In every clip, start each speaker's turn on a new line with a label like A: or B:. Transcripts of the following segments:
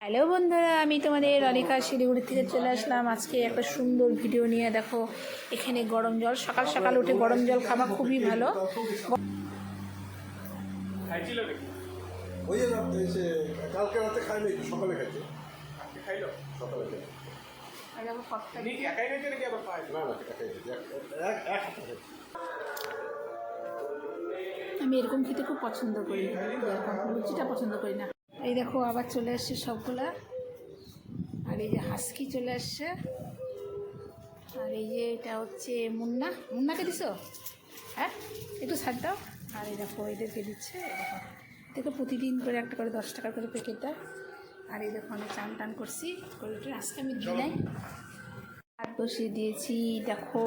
A: Hello বন্ধুরা, আমি তোমাদের অনিকা শিলিগুড়ি থেকে চলে আসলাম আজকে একটা সুন্দর ভিডিও নিয়ে। দেখো এখানে গরম জল, সকাল সকাল উঠে গরম জল খাওয়া খুবই ভালো।
B: কালকে রাতে খাইনি, সকালে খাইছে। খাইলো সকালে খাইছে।
A: আমি এরকম খেতে খুব পছন্দ করি, লুচিটা পছন্দ করি না। এই দেখো আবার চলে আসছে সবগুলা। আর এই যে হাসকি চলে আসছে। আর এই যে এটা হচ্ছে মুন্নাকে দিছো? হ্যাঁ, একটু ছাড় দাও। আর এই দেখো এদেরকে দিচ্ছে। দেখো প্রতিদিন করে একটা করে 10 টাকা করে প্যাকেট দেয়। আর এই দেখো আমি চান টান করছি করে, আজকে আমি দিই নাই। ভাত বসিয়ে দিয়েছি, দেখো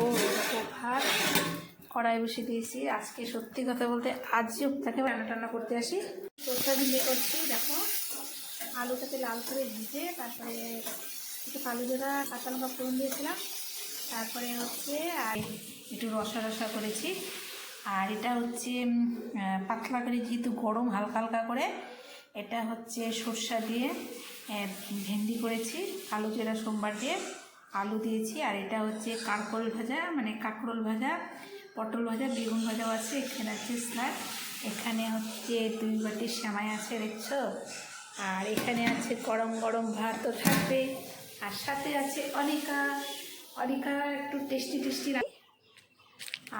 A: ভাত কড়াই বসিয়ে দিয়েছি। আজকে সত্যি কথা বলতে আজও তাকে রান্না টান্না করতে আসি। সরষা ভিজে করছি। দেখো আলুটাকে লাল করে ভিজে, তারপরে একটু কালো জিরা কাঁচা লঙ্কা ফোড়ন দিয়েছিলাম। তারপরে হচ্ছে আর একটু রসা রসা করেছি। আর এটা হচ্ছে পাতলা করে, যেহেতু গরম হালকা হালকা করে, এটা হচ্ছে সর্ষা দিয়ে ভেন্ডি করেছি, কালো জিরা সোমবার দিয়ে আলু দিয়েছি। আর এটা হচ্ছে কাঁকরোল ভাজা, মানে কাঁকরোল ভাজা, পটল ভাজা, বেগুন ভাজাও আছে। এখানে আছে স্যালাড, এখানে হচ্ছে 2 বাটি সেমাই আছে দেখছো। আর এখানে আছে গরম গরম ভাত তো থাকবে, আর সাথে আছে অনিকা একটু টেস্টি টেস্টি।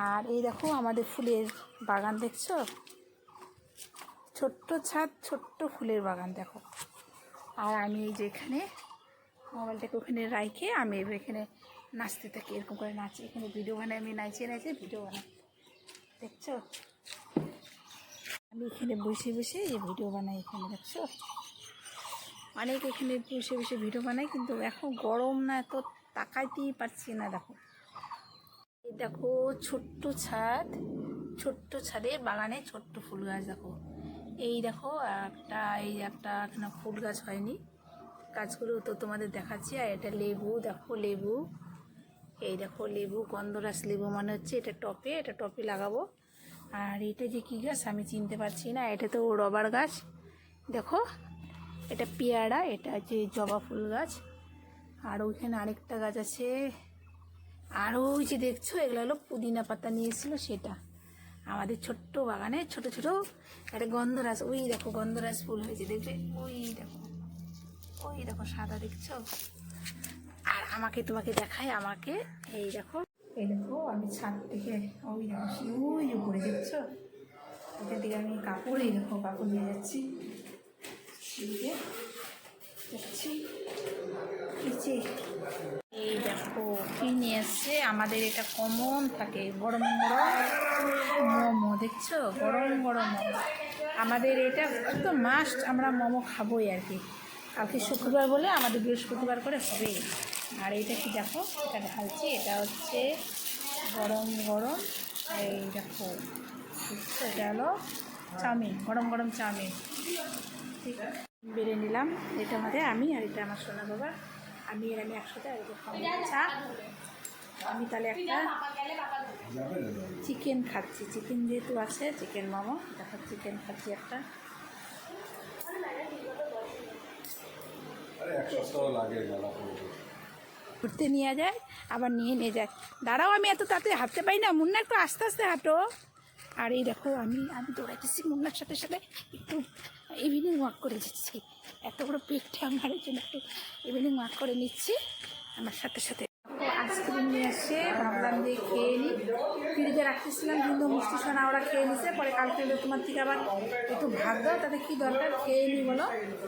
A: আর এই দেখো আমাদের ফুলের বাগান দেখছো, ছোট্ট ছাদ, ছোট্ট ফুলের বাগান দেখো। আর আমি এই যে এখানে মোবাইলটাকে ওখানে রাইখে আমি এখানে নাচতে থাকি, এরকম করে নাচি, এখানে ভিডিও বানাই, আমি নাচিয়ে ভিডিও বানাই দেখছো। আমি এখানে বসে বসে এই ভিডিও বানাই, এখানে দেখছো অনেক এখানে বসে বসে ভিডিও বানাই, কিন্তু এখন গরম না, এত তাকাইতেই পারছি না। দেখো এই দেখো ছোট্ট ছাদ, ছোট্ট ছাদে বাগানে ছোট্ট ফুল গাছ দেখো। এই দেখো এই একটা এখানে ফুল গাছ হয়নি, গাছগুলো তো তোমাদের দেখাচ্ছি। আর এটা লেবু, দেখো লেবু, এই দেখো লেবু, গন্ধরাজ লেবু মনে হচ্ছে। এটা টপে লাগাবো। আর এটা যে কী গাছ আমি চিনতে পারছি না, এটা তো রবার গাছ। দেখো এটা পেয়ারা, এটা হচ্ছে জবা ফুল গাছ। আর ওইখানে আরেকটা গাছ আছে। আর ওই যে দেখছো এগুলো হলো পুদিনা পাতা নিয়েছিল, সেটা আমাদের ছোট্ট বাগানে ছোট ছোট একটা গন্ধরাজ। ওই দেখো গন্ধরাজ ফুল হয়েছে, দেখবে ওই দেখো সাদা দেখছো। আর তোমাকে দেখায়, এই দেখো আমি ছাদ থেকে ওই দেখো ওই উপরে দেখছো, ওখান থেকে আমি কাপড় নিয়ে যাচ্ছি, দেখছি এই দেখো কি নিয়ে এসছে। আমাদের এটা কমন থাকে, গরম গরম মোমো দেখছো, গরম গরম মোমো। আমাদের এটা তো মাস্ট, আমরা মোমো খাবোই আর কি। কালকে শুক্রবার বলে আমাদের বৃহস্পতিবার করে হবে। আর এইটা কি দেখো, এটা ঢালছি, এটা হচ্ছে গরম গরম, এই দেখো বুঝছো, এটা হলো চাউমিন, গরম গরম চাউমিন। ঠিক আছে, বেড়ে নিলাম। এটা আমাদের আমি, আর এটা আমার সোনা বাবা, আমি একসাথে। আর এটা খাওয়া চা। আমি তাহলে একটা চিকেন খাচ্ছি, চিকেন যেহেতু আছে, চিকেন মোমো, দেখো চিকেন খাচ্ছি একটা। ঘুরতে নিয়ে যায়, আবার নিয়ে যায়। দাঁড়াও, আমি এত তাড়াতাড়ি হাঁটতে পারি না, মুন্না একটু আস্তে আস্তে হাঁটো। আর এই দেখো আমি দৌড়াইতেছি মুন্নার সাথে সাথে, একটু ইভিনিং ওয়াক করে যাচ্ছি। এত বড় পেটটা আমার জন্য একটু ইভিনিং ওয়াক করে নিচ্ছি আমার সাথে সাথে। আইসক্রিম নিয়ে আসছে, ভাবলাম যে খেয়ে নিই, ফ্রিজে রাখতেছিলাম, কিন্তু মিষ্টি সোনা ওরা খেয়ে নিছে। পরে কালকে তোমার থেকে আবার একটু ভাত দাও, তাতে কী দরকার, খেয়ে নিই বলো।